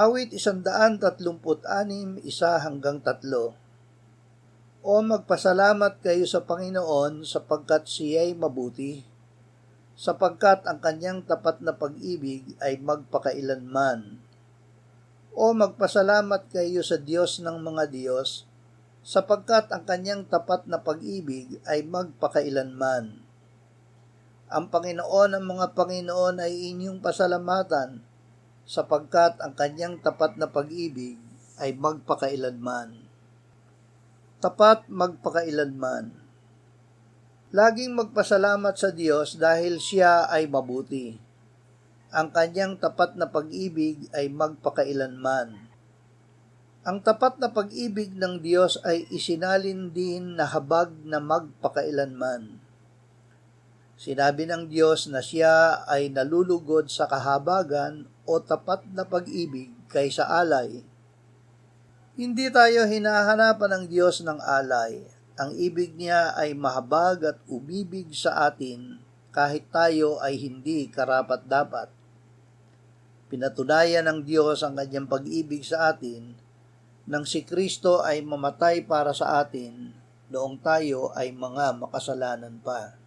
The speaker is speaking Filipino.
Awit 136, 1-3. O magpasalamat kayo sa Panginoon sapagkat siya'y mabuti, sapagkat ang kanyang tapat na pag-ibig ay magpakailanman. O magpasalamat kayo sa Diyos ng mga Diyos, sapagkat ang kanyang tapat na pag-ibig ay magpakailanman. Ang Panginoon ng mga Panginoon ay inyong pasalamatan, sapagkat ang kanyang tapat na pag-ibig ay magpakailanman. Tapat magpakailanman. Laging magpasalamat sa Diyos dahil siya ay mabuti. Ang kanyang tapat na pag-ibig ay magpakailanman. Ang tapat na pag-ibig ng Diyos ay isinalin din na habag na magpakailanman. Sinabi ng Diyos na siya ay nalulugod sa kahabagan o tapat na pag-ibig kaysa alay. Hindi tayo hinahanapan ng Diyos ng alay. Ang ibig niya ay mahabag at umibig sa atin kahit tayo ay hindi karapat-dapat. Pinatunayan ng Diyos ang kanyang pag-ibig sa atin nang si Kristo ay mamatay para sa atin noong tayo ay mga makasalanan pa.